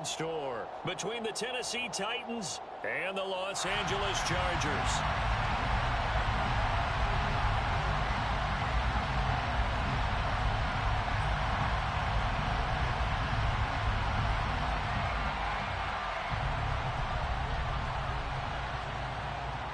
in store between the Tennessee Titans and the Los Angeles Chargers.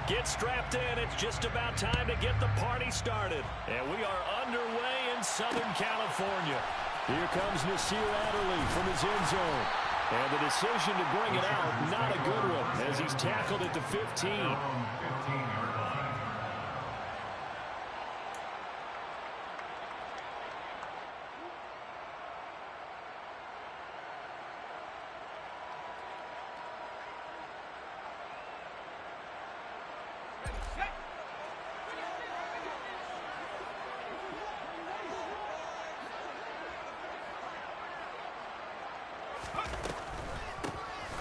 Get strapped in. It's just about time to get the party started. And we are underway in Southern California. Here comes Nasir Adderley from his end zone. And the decision to bring it out, not a good one, as he's tackled at the 15.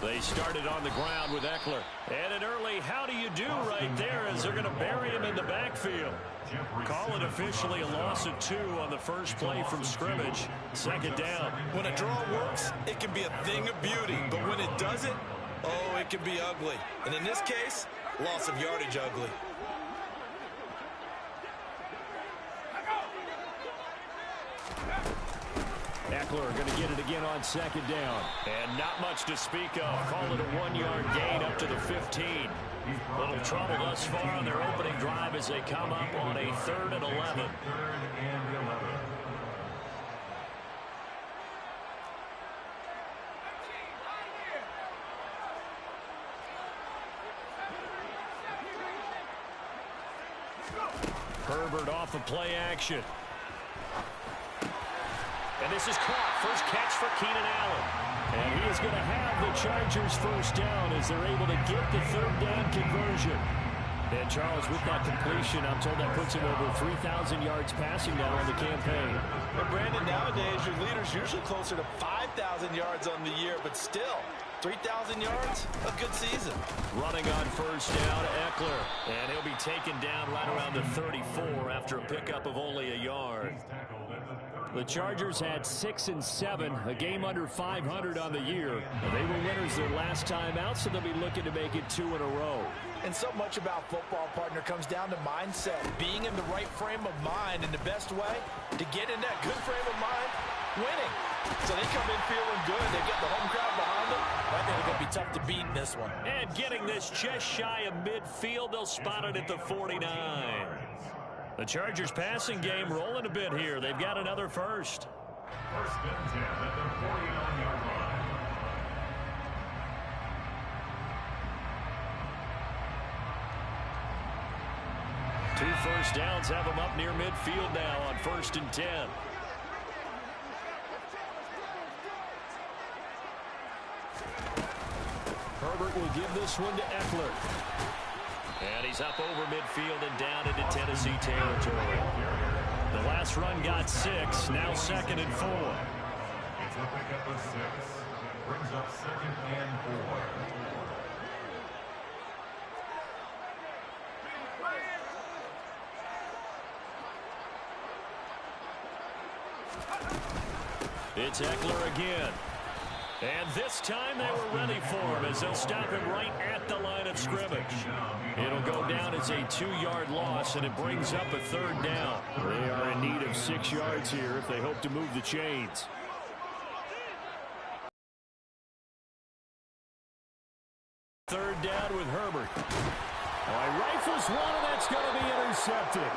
They started on the ground with Eckler. And an early how do you do right there as they're going to bury him in the backfield. Call it officially a loss of 2 on the first play from scrimmage. Second down. When a draw works, it can be a thing of beauty. But when it doesn't, oh, it can be ugly. And in this case, loss of yardage ugly. Eckler going to get it again on second down. And not much to speak of. Call it a 1-yard gain up to the 15. Little trouble thus far on their opening drive as they come up on a 3rd and 11. Herbert off of play action. And this is caught. First catch for Keenan Allen. And he is going to have the Chargers first down as they're able to get the 3rd down conversion. And Charles, with that completion, I'm told that puts him over 3,000 yards passing now on the campaign. And Brandon, nowadays your leader's usually closer to 5,000 yards on the year, but still, 3,000 yards, a good season. Running on first down, Eckler. And he'll be taken down right around the 34 after a pickup of only a yard. The Chargers had 6 and 7, a game under 500 on the year. They were winners their last time out, so they'll be looking to make it 2 in a row. And so much about football, partner, comes down to mindset. Being in the right frame of mind, and the best way to get in that good frame of mind, winning. So they come in feeling good. They get the home crowd behind them. I think it's going to be tough to beat in this one. And getting this just shy of midfield, they'll spot it at the 49. The Chargers passing game rolling a bit here. They've got another first. First and 10 at the 49-yard line. Two first downs have them up near midfield now on 1st and 10. Herbert will give this one to Eckler. And he's up over midfield and down into Tennessee territory. The last run got 6, now 2nd and 4. It's a pickup of 6. Brings up 2nd and 4. It's Eckler again. And this time they were ready for him as they'll stop him right at the line of scrimmage. It'll go down as a 2-yard loss, and it brings up a 3rd down. They are in need of 6 yards here if they hope to move the chains. Third down with Herbert. Rifles one, and that's going to be intercepted.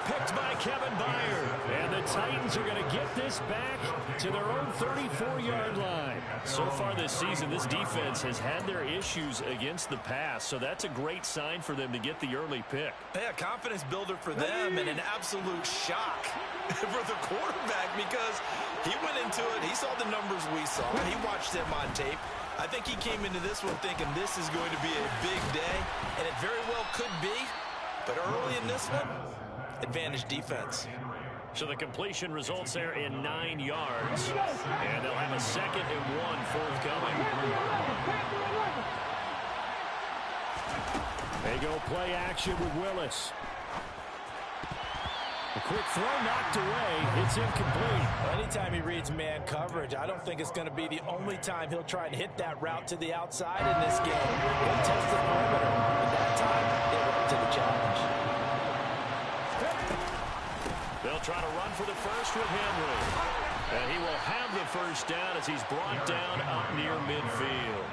Picked by Kevin Byard. And the Titans are going to get this back to their own 34-yard line. So far this season, this defense has had their issues against the pass, so that's a great sign for them to get the early pick. Yeah, confidence builder for them and an absolute shock for the quarterback because he went into it, he saw the numbers we saw, and he watched them on tape. I think he came into this one thinking this is going to be a big day, and it very well could be. But early in this one, advantage defense. So the completion results there in 9 yards. And they'll have a 2nd and 1 forthcoming. They go play action with Willis. A Quick throw knocked away. It's incomplete. Anytime he reads man coverage, I don't think it's going to be the only time he'll try and hit that route to the outside in this game. He'll test the perimeter. And that time, they went up to the challenge. They'll try to run for the first with Henry. And he will have the first down as he's brought down up near midfield.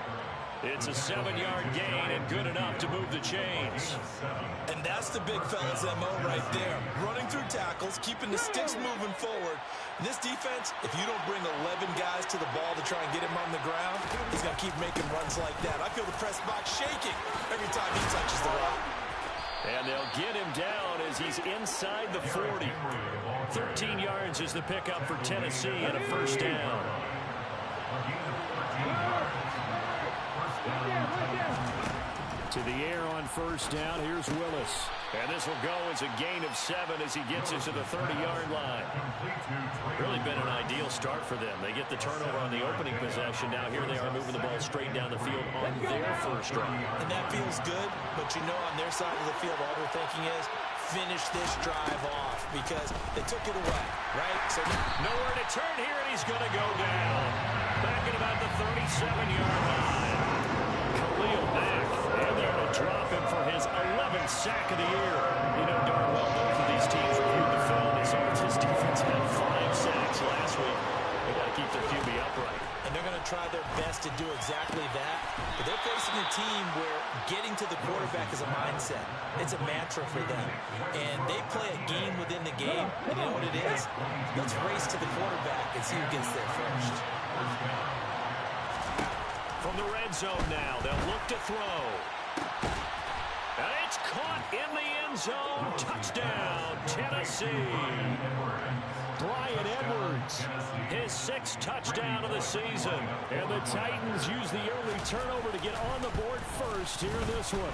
It's a 7-yard gain and good enough to move the chains. And that's the big fella's MO right there. Running through tackles, keeping the sticks moving forward. This defense, if you don't bring 11 guys to the ball to try and get him on the ground, he's going to keep making runs like that. I feel the press box shaking every time he touches the rock. And they'll get him down as he's inside the 40. 13 yards is the pickup for Tennessee and a first down. To the air on first down. Here's Willis. And this will go as a gain of 7 as he gets it to the 30-yard line. Really been an ideal start for them. They get the turnover on the opening possession. Now here they are moving the ball straight down the field on their first drive. And that feels good, but you know on their side of the field all they're thinking is finish this drive off because they took it away, right? So nowhere to turn here, and he's going to go down. Back at about the 37-yard line. Khalil Mack, and they're going to drop him for his 11th sack of the year. You know darn well both of these teams reviewed the film. They saw his defense had 5 sacks last week. They got to keep their QB upright. And they're going to try their best to do exactly that. But they're facing a team where getting to the quarterback is a mindset. It's a mantra for them. And they play a game within the game. And you know what it is? Let's race to the quarterback and see who gets there first. From the red zone now, they'll look to throw. And it's caught in the end zone. Touchdown, Tennessee. Brian Edwards, his 6th touchdown of the season. And the Titans use the early turnover to get on the board first here in this one.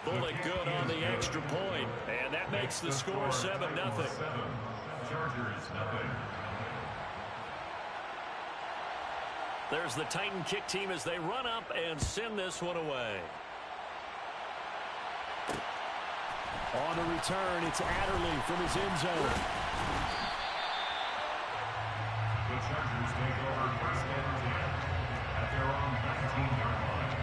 Bullet good on the extra point. And that makes the score 7-0. Chargers, nothing. There's the Titan kick team as they run up and send this one away. On the return, it's Adderley from his end zone. The Chargers take over first and 10 at their own 19-yard line.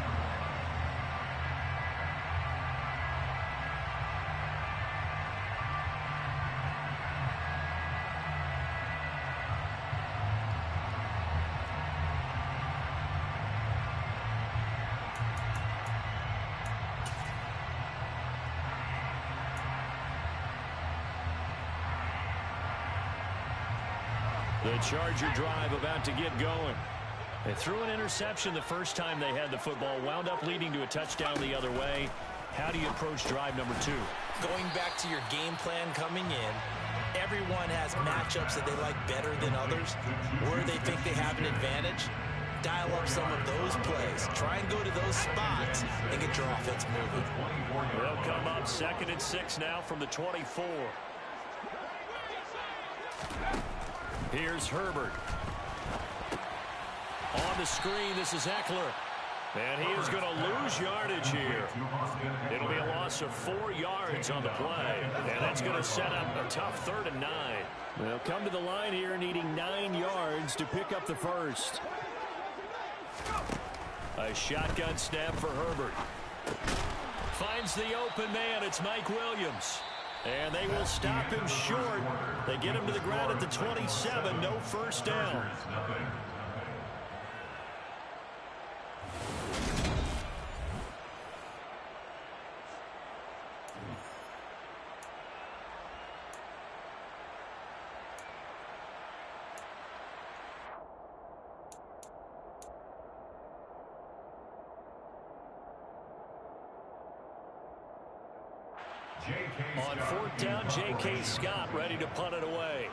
The Charger drive about to get going. They threw an interception the first time they had the football, wound up leading to a touchdown the other way. How do you approach drive number 2? Going back to your game plan coming in, everyone has matchups that they like better than others, where they think they have an advantage. Dial up some of those plays. Try and go to those spots and get your offense moving. They'll come up 2nd and 6 now from the 24. Here's Herbert. On the screen, this is Eckler. And he is going to lose yardage here. It'll be a loss of 4 yards on the play. And that's going to set up a tough 3rd and 9. They'll come to the line here needing 9 yards to pick up the first. A shotgun snap for Herbert. Finds the open man. It's Mike Williams. And they will stop him short. They get him to the ground at the 27. No first down. On 4th down, J.K. Scott ready to punt it away.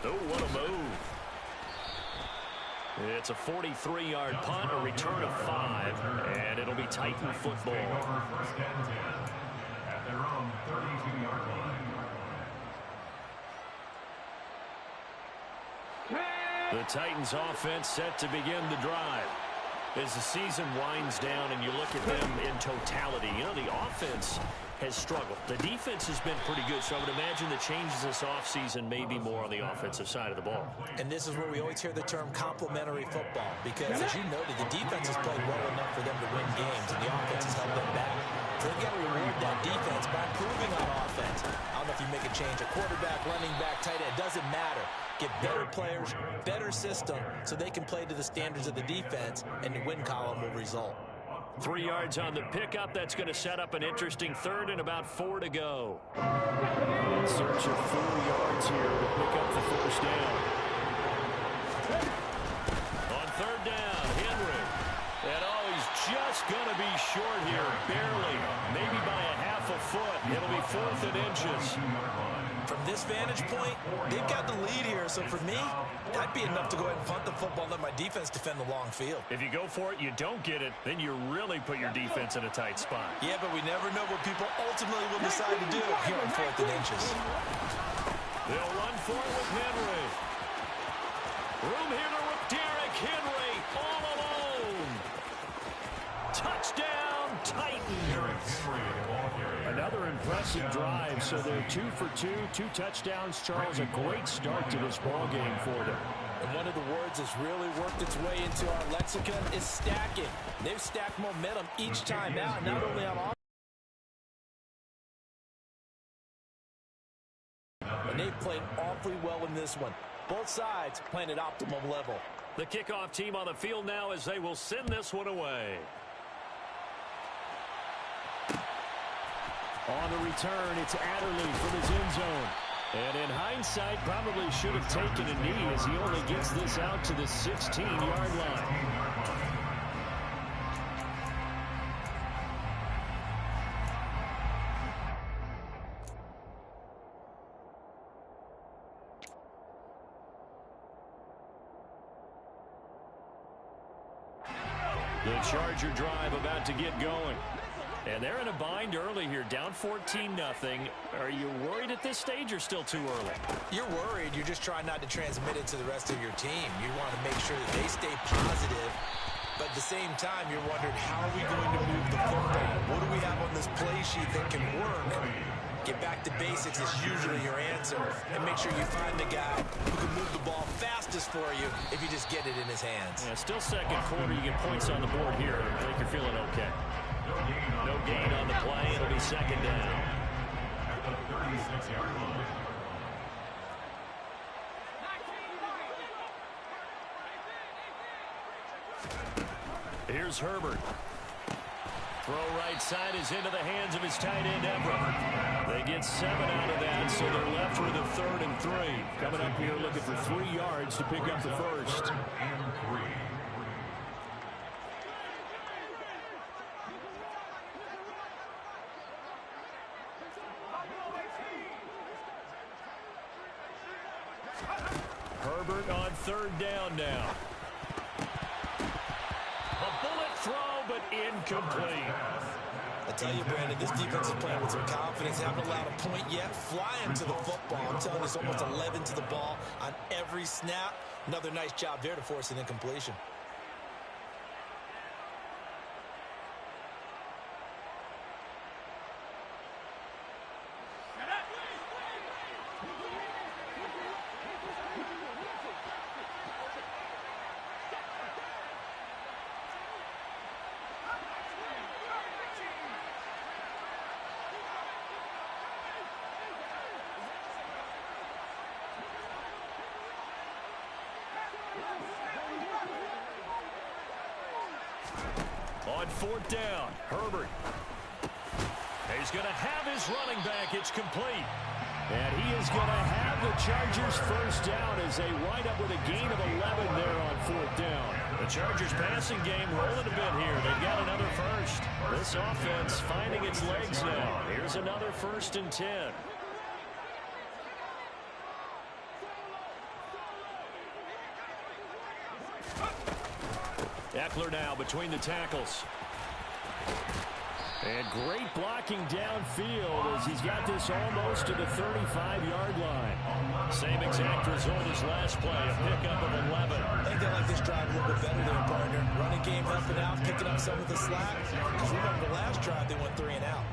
Oh, what a move. It's a 43-yard punt, a return of 5, and it'll be Titan football. First and 10 at their own 32-yard line. The Titans offense set to begin the drive. As the season winds down and you look at them in totality, you know, the offense has struggled. The defense has been pretty good, so I would imagine the changes this offseason may be more on the offensive side of the ball. And this is where we always hear the term complementary football, because as you noted, the defense has played well enough for them to win games, and the offense has held them back. So they've got to reward that defense by improving on offense. I don't know if you make a change, a quarterback, running back, tight end, it doesn't matter. Get better players, better system, so they can play to the standards of the defense, and the win column will result. 3 yards on the pickup. That's going to set up an interesting third and about 4 to go. In search of 4 yards here to pick up the first down. On third down, Henry. And he's just going to be short here, barely, maybe by a half a foot. It'll be 4th and inches. From this vantage point, they've got the lead here, so for me, that'd be enough to go ahead and punt the football and let my defense defend the long field. If you go for it, you don't get it, then you really put your defense in a tight spot. Yeah, but we never know what people ultimately will decide to do here on 4th and inches. They'll run for it with Henry. Room here with Derrick Henry all alone. Touchdown, Titans. Another impressive drive, so they're 2 for 2, 2 touchdowns. Charles, a great start to this ball game for them. And one of the words that's really worked its way into our lexicon is stacking. They've stacked momentum each time out, not only on offense. And they've played awfully well in this one. Both sides playing at optimum level. The kickoff team on the field now as they will send this one away. On the return, it's Adderley from his end zone. And in hindsight, probably should have taken a knee as he only gets this out to the 16-yard line. The Charger drive about to get going. And they're in a bind early here, down 14-0. Are you worried at this stage or still too early? You're worried. You're just trying not to transmit it to the rest of your team. You want to make sure that they stay positive. But at the same time, you're wondering, how are we going to move the football? What do we have on this play sheet that can work? Get back to basics is usually your answer. And make sure you find the guy who can move the ball fastest for you if you just get it in his hands. Yeah, still second quarter. You get points on the board here. I think you're feeling okay. No gain on the play. It'll be second down. At the 36-yard line. Here's Herbert. Throw right side is into the hands of his tight end, Everett. They get 7 out of that, so they're left with a 3rd and 3. Coming up here looking for 3 yards to pick up the first. Herbert on 3rd down now. A bullet throw, but incomplete. I tell you, Brandon, this defense is playing with some confidence. They haven't allowed a point yet. Flying to the football. I'm telling you, it's almost 11 to the ball on every snap. Another nice job there to force an incompletion. On 4th down, Herbert. He's going to have his running back. It's complete. And he is going to have the Chargers first down as they wind up with a gain of 11 there on 4th down. The Chargers passing game rolling a bit here. They've got another first. This offense finding its legs now. Here's another 1st and 10. Eckler now between the tackles. And great blocking downfield as he's got this almost to the 35-yard line. Same exact result as last play, a pickup of 11. I think they like this drive a little bit better there, partner. Running game helping out, picking up some of the slack. Because remember the last drive, they went 3 and out.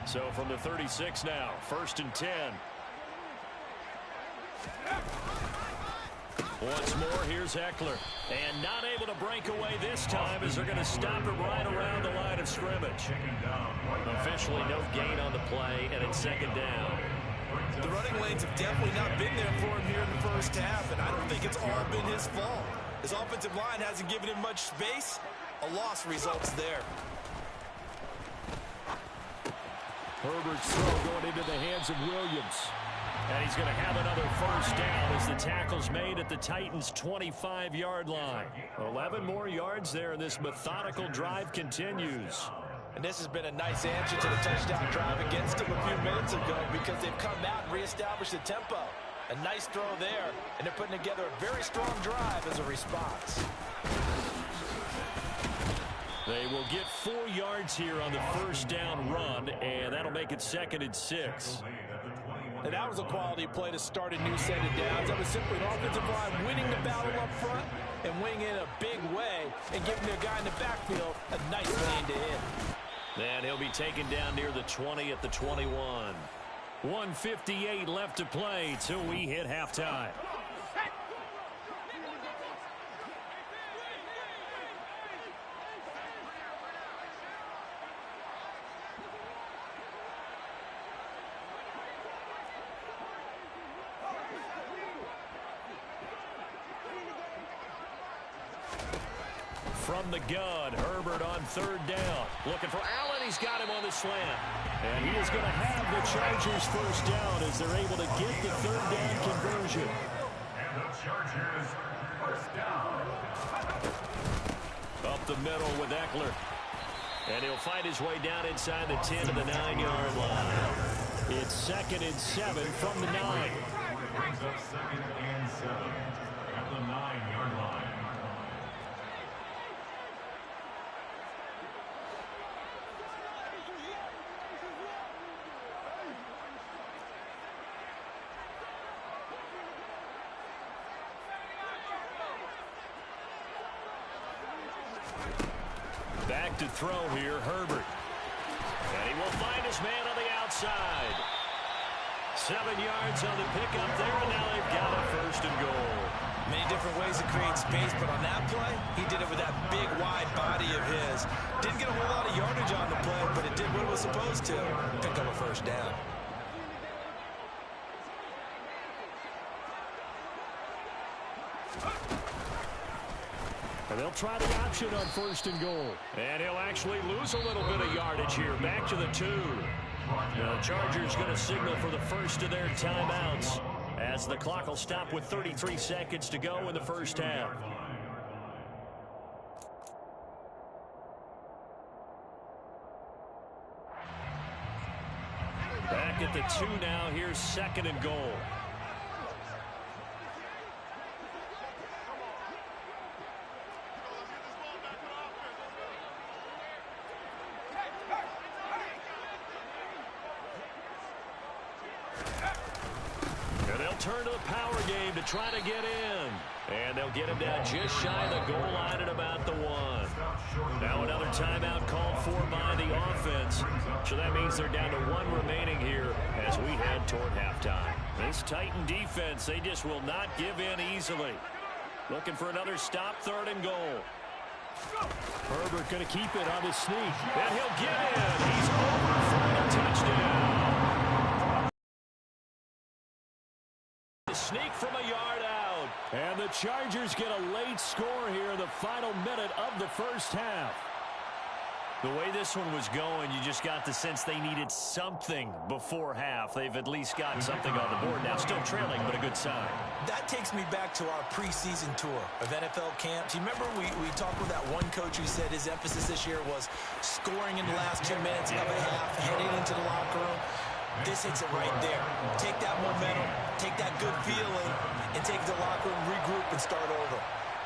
So from the 36 now, 1st and 10. Once more, here's Eckler. And not able to break away this time as they're going to stop him right around the line of scrimmage. Officially no gain on the play, and it's 2nd down. The running lanes have definitely not been there for him here in the first half, and I don't think it's all been his fault. His offensive line hasn't given him much space. A loss results there. Herbert's throw going into the hands of Williams. And he's going to have another 1st down as the tackle's made at the Titans' 25-yard line. 11 more yards there, and this methodical drive continues. And this has been a nice answer to the touchdown drive against them a few minutes ago because they've come out and reestablished the tempo. A nice throw there, and they're putting together a very strong drive as a response. They will get 4 yards here on the 1st down run, and that'll make it 2nd and 6. And that was a quality play to start a new set of downs. That was simply an offensive line winning the battle up front and winning in a big way and giving their guy in the backfield a nice lane to hit. And he'll be taken down near the 20 at the 21. 1:58 left to play till we hit halftime. From the gun, Herbert on 3rd down. Looking for Allen. He's got him on the slant. And he is going to have the Chargers 1st down as they're able to get the 3rd down conversion. And the Chargers 1st down. Up the middle with Eckler. And he'll find his way down inside the 10 to the 9-yard line. It's 2nd and 7 from the 9. Brings up 2nd and 7 at the 9-yard line. Back to throw here, Herbert. And he will find his man on the outside. 7 yards on the pickup there, and now they've got a 1st and goal. Many different ways to create space, but on that play, he did it with that big, wide body of his. Didn't get a whole lot of yardage on the play, but it did what it was supposed to. Pick up a 1st down. And they'll try the option on 1st and goal. And he'll actually lose a little bit of yardage here. Back to the 2. The Chargers going to signal for the 1st of their timeouts as the clock will stop with 33 seconds to go in the 1st half. Back at the 2 now. Here's 2nd and goal. Turn to the power game to try to get in. And they'll get him down just shy of the goal line at about the 1. Now another timeout called for by the offense. So that means they're down to 1 remaining here as we head toward halftime. This Titan defense, they just will not give in easily. Looking for another stop, 3rd and goal. Herbert going to keep it on the sneak. And he'll get in. He's over for a touchdown. Sneak from a yard out. And the Chargers get a late score here in the final minute of the 1st half. The way this one was going, you just got the sense they needed something before half. They've at least got something on the board now. Still trailing, but a good sign. That takes me back to our preseason tour of NFL camps. You remember we talked with that one coach who said his emphasis this year was scoring in the last 2 minutes of a half, heading into the locker room. This hits it right there. Take that momentum, take that good feeling, and take it to the locker room, regroup, and start over.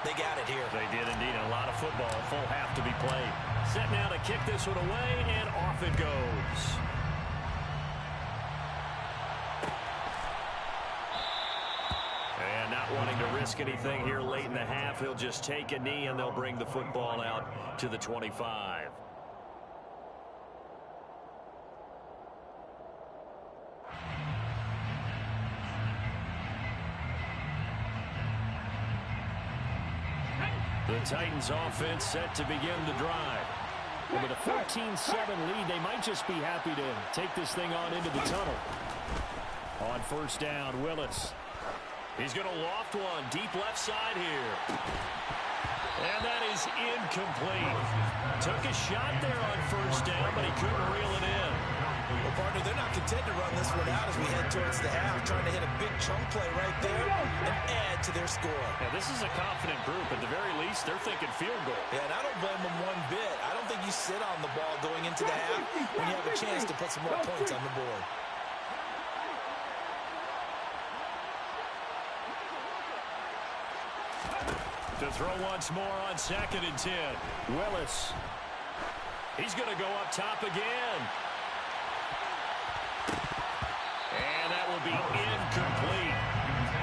They got it here. They did indeed. A lot of football, a full half to be played. Set now to kick this one away, and off it goes. And not wanting to risk anything here late in the half, he'll just take a knee, and they'll bring the football out to the 25. The Titans offense set to begin the drive. And with a 14-7 lead, they might just be happy to take this thing on into the tunnel. On first down, Willis. He's going to loft one deep left side here. And that is incomplete. Took a shot there on first down, but he couldn't reel it in. Well, partner, they're not content to run this one out as we head towards the half, trying to hit a big chunk play right there and add to their score. Now, this is a confident group. At the very least, they're thinking field goal. Yeah, and I don't blame them one bit. I don't think you sit on the ball going into the half when you have a chance to put some more points on the board. To throw once more on 2nd and 10. Willis. He's going to go up top again. And that will be incomplete.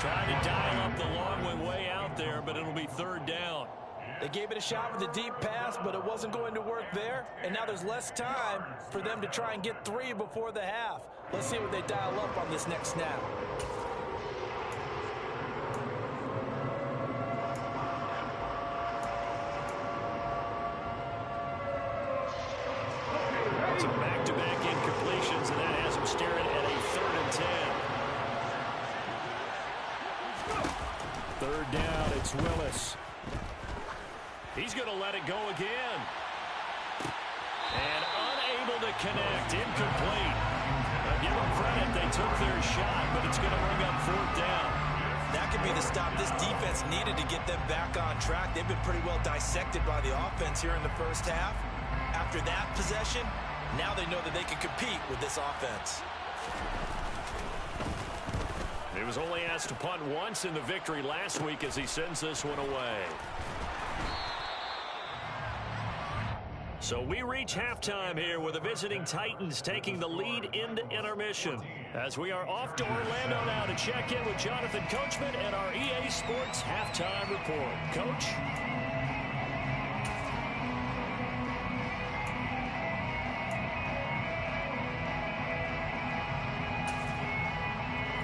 Trying to dial up the long one way out there, but it'll be 3rd down. They gave it a shot with a deep pass, but it wasn't going to work there. And now there's less time for them to try and get 3 before the half. Let's see what they dial up on this next snap. So back-to-back incompletions, and that has him staring at a 3rd and 10. 3rd down, it's Willis. He's going to let it go again. And unable to connect, incomplete. Now give them credit, they took their shot, but it's going to bring up 4th down. That could be the stop this defense needed to get them back on track. They've been pretty well dissected by the offense here in the first half. After that possession, now they know that they can compete with this offense. He was only asked to punt once in the victory last week as he sends this one away. So we reach halftime here with the visiting Titans taking the lead into intermission. As we are off to Orlando now to check in with Jonathan Coachman and our EA Sports Halftime Report. Coach?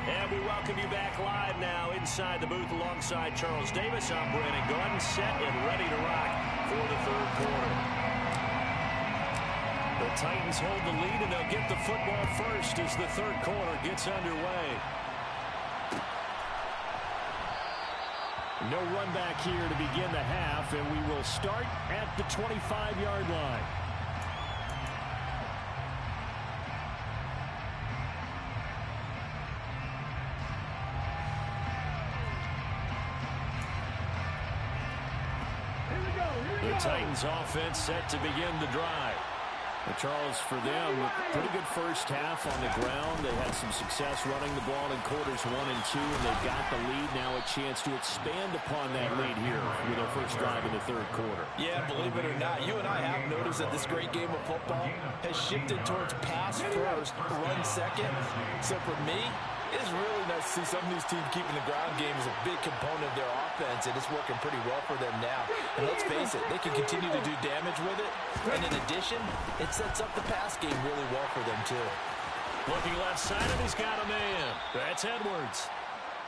And we welcome you back live now inside the booth alongside Charles Davis. I'm Brandon Gordon, set and ready to rock for the 3rd quarter. The Titans hold the lead, and they'll get the football first as the 3rd quarter gets underway. No run back here to begin the half, and we will start at the 25-yard line. The Titans offense set to begin the drive. Charles, for them, pretty good first half on the ground. They had some success running the ball in quarters 1 and 2, and they've got the lead. Now a chance to expand upon that lead here with their first drive in the 3rd quarter. Yeah, believe it or not, you and I have noticed that this great game of football has shifted towards pass first, run second. So for me, it's really nice to see some of these teams keeping the ground game as a big component of their offense, and it's working pretty well for them now. And let's face it, they can continue to do damage with it. And in addition, it sets up the pass game really well for them, too. Looking left side, and he's got a man. That's Edwards.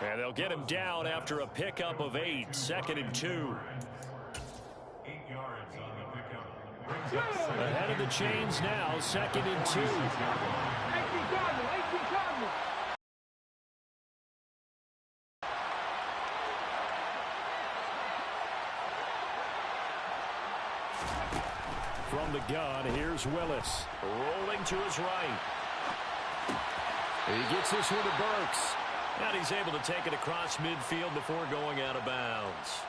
And they'll get him down after a pickup of 8, 2nd and 2. 8 yards on the pickup. Ahead of the chains now, 2nd and 2. From the gun, here's Willis. Rolling to his right. He gets this one to Burks. And he's able to take it across midfield before going out of bounds.